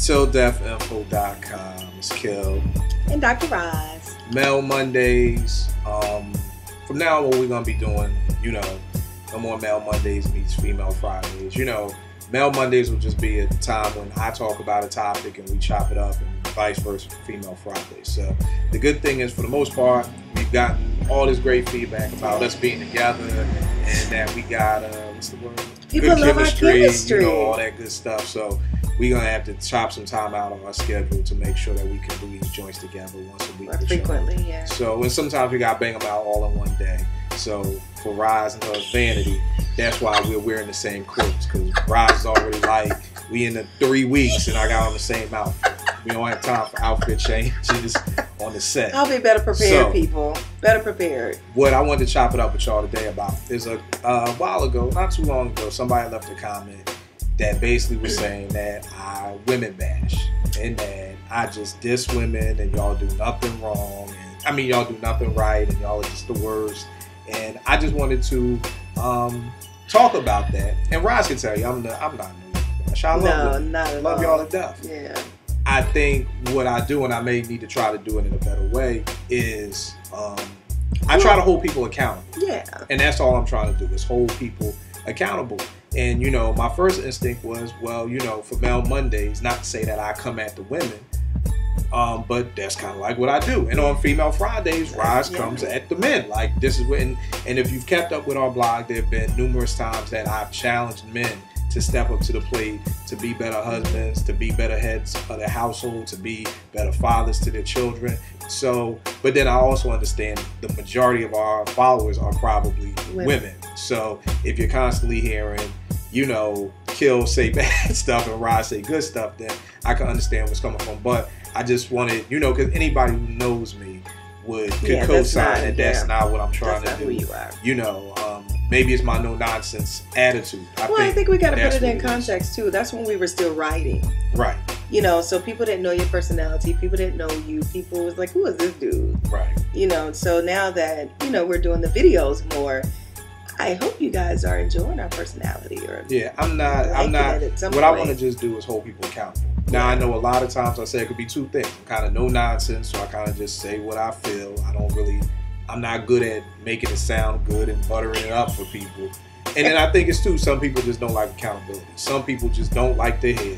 TillDeathInfo.com. It's Kill. And Dr. Roz. Mail Mondays. From now on, what we're going to be doing, no more Mail Mondays meets Female Fridays. Mail Mondays will just be a time when I talk about a topic and we chop it up, and vice versa for Female Fridays. So the good thing is, for the most part, we've gotten all this great feedback about us being together, and that we got, what's the word? People good love chemistry, our chemistry. all that good stuff. So we're going to have to chop some time out on our schedule to make sure that we can do these joints together once a week. More frequently, yeah. So, and sometimes we got to bang them out all in one day. So for Roz and her vanity, that's why we're wearing the same clothes, because Roz is already like, we in the 3 weeks and I got on the same outfit. We don't have time for outfit changes on the set. I'll be better prepared, people. Better prepared. What I wanted to chop it up with y'all today about is a while ago, not too long ago, somebody left a comment that basically was saying that I women bash and that I just diss women and y'all do nothing wrong. And I mean, y'all do nothing right and y'all are just the worst. And I just wanted to talk about that. And Roz can tell you, I'm not new. I love y'all to death. Yeah. I think what I do, and I may need to try to do it in a better way, is I try to hold people accountable. Yeah. And that's all I'm trying to do, is hold people accountable. And, my first instinct was, well, for Mail Mondays, not to say that I come at the women, but that's kind of like what I do. And on Female Fridays, Roz comes at the men. Like, this is what, and if you've kept up with our blog, there have been numerous times that I've challenged men to step up to the plate, to be better husbands, to be better heads of their household, to be better fathers to their children. So, but then I also understand the majority of our followers are probably women. So if you're constantly hearing, Kill say bad stuff and Roz say good stuff, then I can understand what's coming from. But I just wanted, because anybody who knows me could co-sign that that's not what I'm trying to do. Who you are. Maybe it's my no nonsense attitude. I think we got to put it in context too. That's when we were still writing. Right. So people didn't know your personality. People didn't know you. People was like, who is this dude? Right. So now that, we're doing the videos more, I hope you guys are enjoying our personality. I'm not. What I want to just do is hold people accountable. Now, I know a lot of times I say it could be two things. I'm kind of no nonsense, so I kind of just say what I feel. I'm not good at making it sound good and buttering it up for people. And then I think it's too, some people just don't like accountability. Some people just don't like to hear,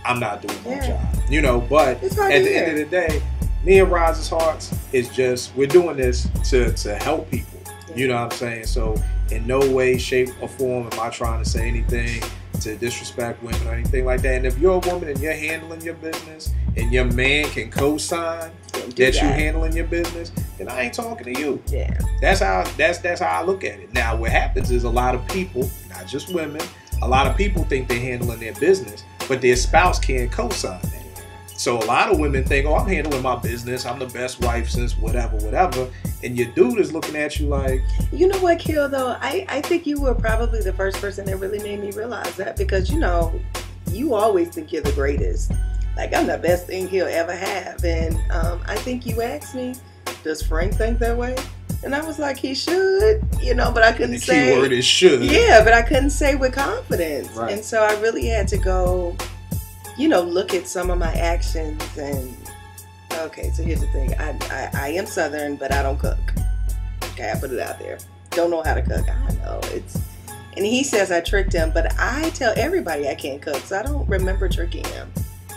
I'm not doing my job. But at the end of the day, me and Roz's Hearts is just, we're doing this to help people. You know what I'm saying? So in no way, shape, or form am I trying to say anything to disrespect women or anything like that. And if you're a woman and you're handling your business and your man can co-sign that you're handling your business, then I ain't talking to you. Yeah. That's how I look at it. Now what happens is a lot of people, not just women, a lot of people think they're handling their business, but their spouse can't co-sign that. So a lot of women think, I'm handling my business, I'm the best wife since whatever. And your dude is looking at you like... You know what, Kill, though? I think you were probably the first person that really made me realize that, because, you always think you're the greatest. Like, I'm the best thing he'll ever have. And I think you asked me, does Frank think that way? And I was like, he should, but I couldn't say... The key word is should. Yeah, but I couldn't say with confidence. Right. And so I really had to go... look at some of my actions and, okay, so here's the thing. I am Southern, but I don't cook. Okay, I put it out there. Don't know how to cook. I know and he says I tricked him, but I tell everybody I can't cook, so I don't remember tricking him.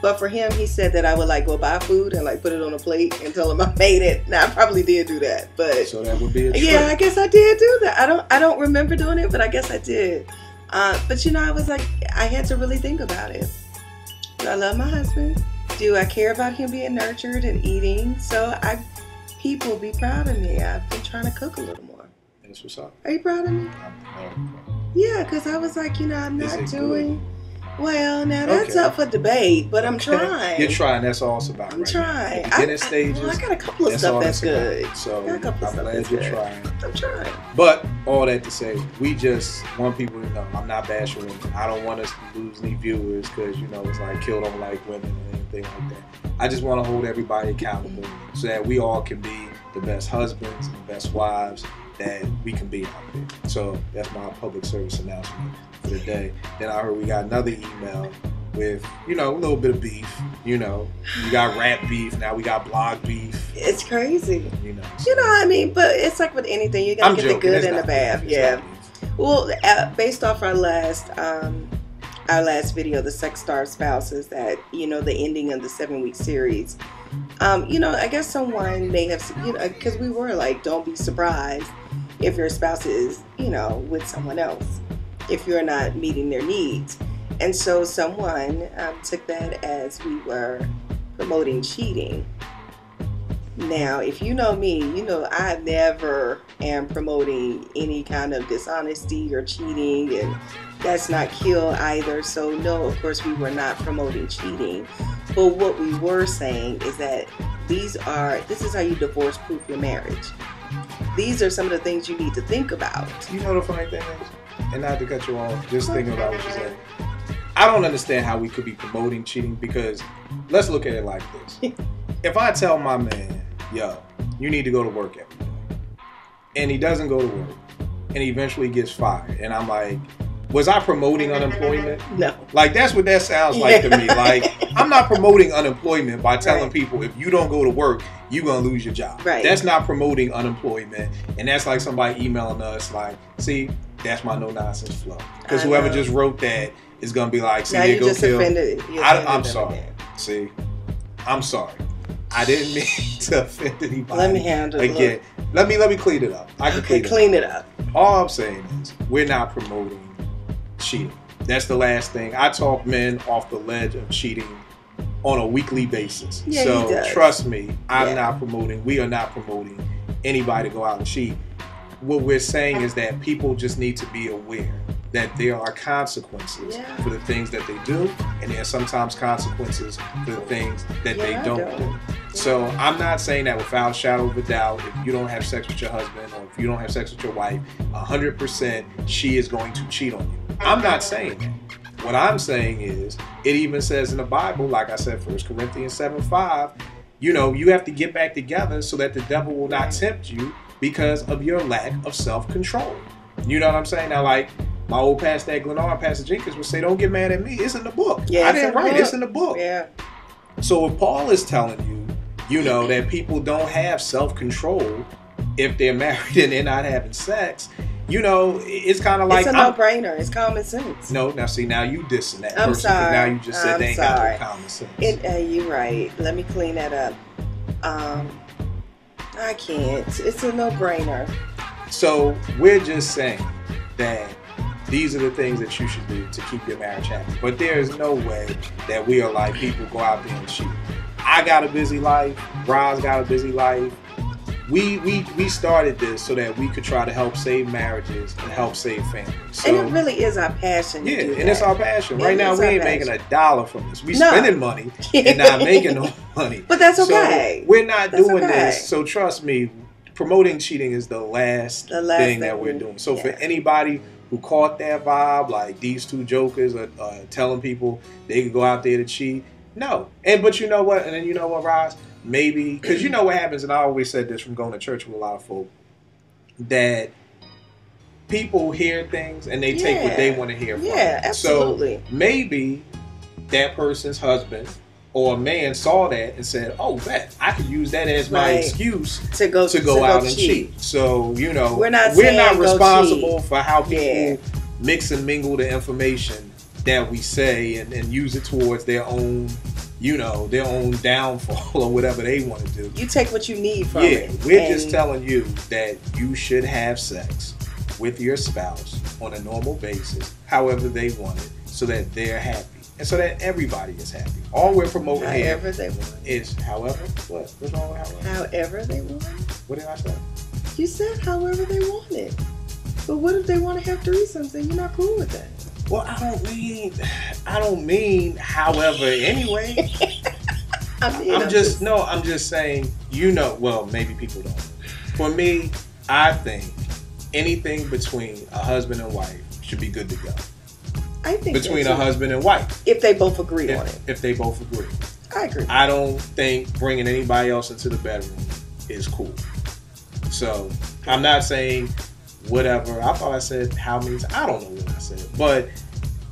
But for him, he said that I would go buy food and put it on a plate and tell him I made it. Now I probably did do that, but so that would be a trick. Yeah, I guess I did do that. I don't remember doing it, but I guess I did. But I was like, I had to really think about it. Do I love my husband? Do I care about him being nurtured and eating? So people be proud of me. I've been trying to cook a little more. That's what's up. Are you proud of me? Yeah, because I was like, I'm not doing... Good? Well, now that's up for debate, but I'm trying. You're trying. That's all it's about. I'm trying. Beginning stages. I got a couple of stuff that's good. So I'm glad you're trying. I'm trying. But all that to say, we just want people to know I'm not bashing women. I don't want us to lose any viewers because it's like Kill don't like women or anything like that. I just want to hold everybody accountable so that we all can be the best husbands and best wives that we can be out there. So that's my public service announcement for the day. Then I heard we got another email with, you know, a little bit of beef. You know, you got rap beef, now we got blog beef. It's crazy. You know, You know what I mean? But it's like with anything, you gotta get the good and the bad. Yeah. Well, based off our last video, the sex star spouses, that, you know, the ending of the 7-week series. You know, I guess someone may have, you know, because we were like, don't be surprised if your spouse is, you know, with someone else, if you're not meeting their needs. And so someone took that as we were promoting cheating. Now, if you know me, you know I never am promoting any kind of dishonesty or cheating, and that's not kill either. So no, of course we were not promoting cheating. But what we were saying is that this is how you divorce proof your marriage. These are some of the things you need to think about. You know the funny thing is, and not to cut you off, just thinking about what you said. I don't understand how we could be promoting cheating, because let's look at it like this. If I tell my man, yo, you need to go to work every day, and he doesn't go to work, and he eventually gets fired, and I'm like, was I promoting unemployment? No. Like, that's what that sounds like to me. Like, I'm not promoting unemployment by telling people, if you don't go to work, you're going to lose your job. Right. That's not promoting unemployment. And that's like somebody emailing us like, see, that's my no-nonsense flow. Because whoever just wrote that is going to be like, see, now they you go just kill. I'm sorry. Again. See, I'm sorry. I didn't mean to offend anybody. Let me handle it. Again, let me clean it up. I can clean it up. All I'm saying is, we're not promoting cheating. That's the last thing. I talk men off the ledge of cheating on a weekly basis. Yeah, so trust me, we are not promoting anybody to go out and cheat. What we're saying is that people just need to be aware that there are consequences for the things that they do, and there are sometimes consequences for the things that they don't do. So I'm not saying that without a shadow of a doubt, if you don't have sex with your husband or if you don't have sex with your wife, 100% she is going to cheat on you. I'm not saying that. What I'm saying is, it even says in the Bible, like I said, 1 Corinthians 7:5, you know, you have to get back together so that the devil will not tempt you because of your lack of self-control. You know what I'm saying? Now, like my old pastor at Glenard, Pastor Jenkins, would say, don't get mad at me. It's in the book. Yeah, I didn't write it. It's in the book. Yeah. So if Paul is telling you, you know, that people don't have self-control if they're married and they're not having sex, you know, it's kind of like... It's a no-brainer. It's common sense. No, now see, now you dissing that I'm person. sorry. Now you just said they ain't got no common sense. You're right. Let me clean that up. I can't. It's a no-brainer. So we're just saying that these are the things that you should do to keep your marriage happy. But there is no way that we are like people go out there and cheat. I got a busy life. Roz got a busy life. We started this so that we could try to help save marriages and help save families. So, and it really is our passion. Yeah, and it's our passion. Right now, we ain't making $1 from this. We No. spending money and not making no money. But that's okay. So we're not That's doing okay. this. So trust me, promoting cheating is the last thing that we're doing. So for anybody who caught that vibe, like these two jokers are telling people they could go out there to cheat, no. But you know what? And then you know what, Roz? Maybe, because you know what happens, and I always said this from going to church with a lot of folk, that people hear things and they take what they want to hear from Yeah, absolutely. So maybe that person's husband or a man saw that and said, oh, bet, I could use that as my excuse to go out and cheat. So, you know, we're not responsible for how people mix and mingle the information that we say and use it towards their own, you know, their own downfall or whatever they want to do. You take what you need from it. We're just telling you that you should have sex with your spouse on a normal basis, however they want it, so that they're happy and so that everybody is happy. All we're promoting however they want is however. What? What's wrong with however? However they want. What did I say? You said however they want it. But what if they want to have threesomes and you're not cool with that? Well, I don't mean however anyway. I'm just saying, you know, well, maybe people don't. For me, I think anything between a husband and wife should be good to go. I think between a husband and wife. If they both agree on it. If they both agree. I agree. I don't think bringing anybody else into the bedroom is cool. So, I'm not saying whatever. I thought I said how many times. I don't know what I said. But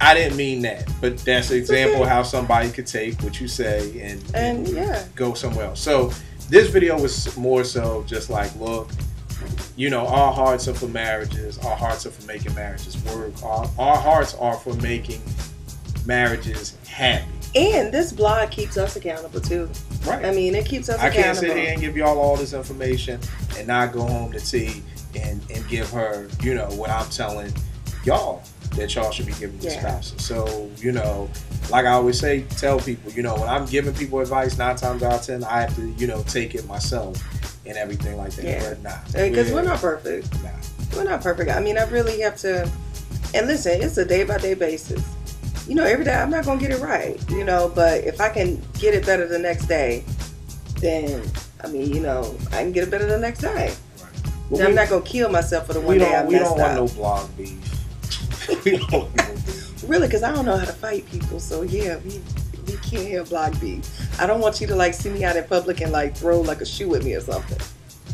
I didn't mean that, but that's an example okay. how somebody could take what you say and yeah, go somewhere else. So this video was more so just like, look, you know, our hearts are for marriages. Our hearts are for making marriages work. Our hearts are for making marriages happy. And this blog keeps us accountable too. Right. I mean, it keeps us I accountable. can't sit here and give y'all all this information and not go home to T and give her, you know, what I'm telling y'all that y'all should be giving your spouses. So, you know, like I always say, tell people, you know, when I'm giving people advice, 9 times out of 10, I have to, you know, take it myself and everything like that. Yeah. But nah. Because we're not perfect. Nah. We're not perfect. I mean, I really have to, and listen, it's a day-by-day basis. You know, every day I'm not going to get it right, you know, but if I can get it better the next day, then, I mean, you know, I can get it better the next day. Right. Well, I'm not going to kill myself for the one day I messed up. We don't want no blog beef. We don't want no beef. Really, because I don't know how to fight people, so yeah, we can't have blog beef. I don't want you to, like, see me out in public and, like, throw, like, a shoe at me or something.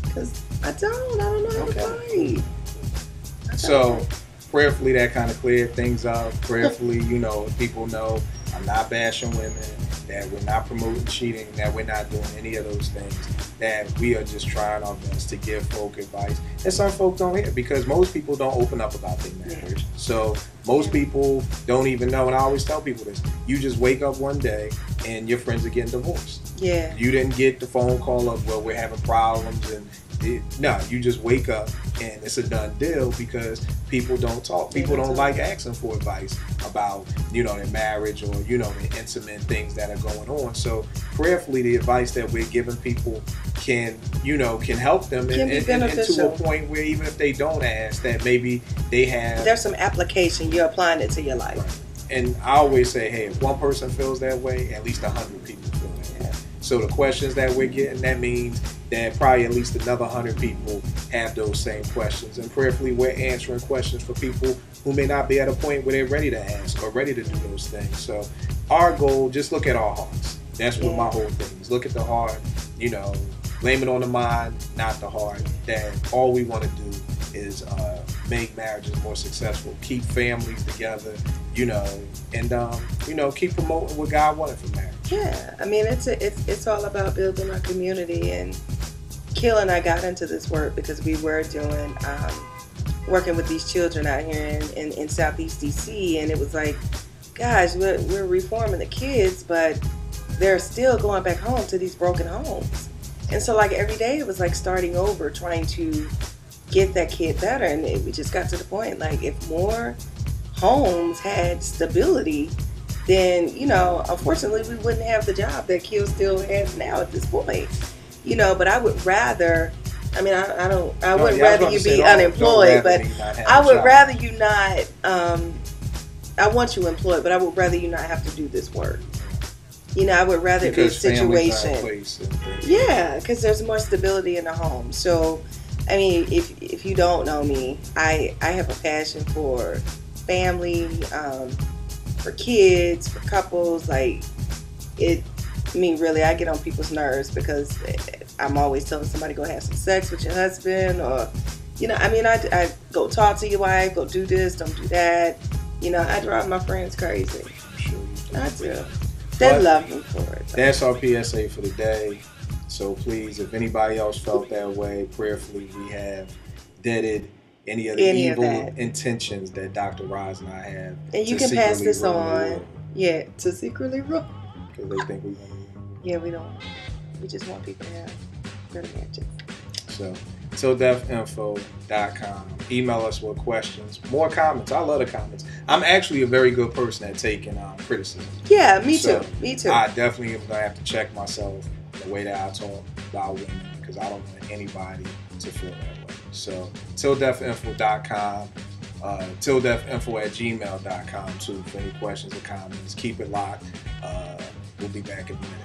Because I don't know how to fight. So, prayerfully, that kind of cleared things up. Prayerfully, you know, people know I'm not bashing women, that we're not promoting cheating, that we're not doing any of those things, that we are just trying our best to give folk advice. And some folk don't hear, because most people don't open up about their marriage. Yeah. So most people don't even know, and I always tell people this, you just wake up one day and your friends are getting divorced. Yeah. You didn't get the phone call of, well, we're having problems, and no, you just wake up and it's a done deal because people don't talk. People don't like asking for advice about, you know, their marriage or, you know, the intimate things that are going on. So prayerfully, the advice that we're giving people can, you know, can help them and to a point where even if they don't ask, that maybe they have. There's some application. You're applying it to your life. Right. And I always say, hey, if one person feels that way, at least 100 people feel that way. So the questions that we're getting, that means that probably at least another 100 people have those same questions. And prayerfully, we're answering questions for people who may not be at a point where they're ready to ask or ready to do those things. So our goal, just look at our hearts. That's what my whole thing is. Look at the heart, you know, blame it on the mind, not the heart. That all we want to do is make marriages more successful, keep families together, you know, and you know, keep promoting what God wanted for marriage. Yeah, I mean, it's all about building our community. And Kill and I got into this work because we were doing working with these children out here in Southeast DC, and it was like, gosh, we're reforming the kids, but they're still going back home to these broken homes. And so, like, every day it was like starting over, trying to get that kid better. And we just got to the point, like, if more homes had stability, then, you know, unfortunately we wouldn't have the job that Kill still has now at this point. You know, but I would rather, I mean, I wouldn't rather you be unemployed, but I would rather you not, I want you employed, but I would rather you not have to do this work. You know, I would rather be a situation. Yeah, because there's more stability in the home. So, I mean, if you don't know me, I have a passion for family, for kids, for couples. Like, I mean, really, I get on people's nerves because I'm always telling somebody, go have some sex with your husband, or, you know, I mean, I go talk to your wife, go do this, don't do that. You know, I drive my friends crazy. I do. They love me for it. That's our PSA for the day. So please, if anybody else felt that way, prayerfully we have deaded any of the evil intentions that Dr. Roz and I have. And you can pass this on, to secretly rule. Because they think we want to. Yeah, we don't. We just want people to have good matches. So, tilldeafinfo.com. Email us with questions, more comments. I love the comments. I'm actually a very good person at taking criticism. Yeah, me too. Me too. I definitely am going to have to check myself the way that I talk about women, because I don't want anybody to feel that way. So, tilldeafinfo.com. tilldeafinfo@gmail.com too for any questions or comments. Keep it locked. We'll be back in a minute.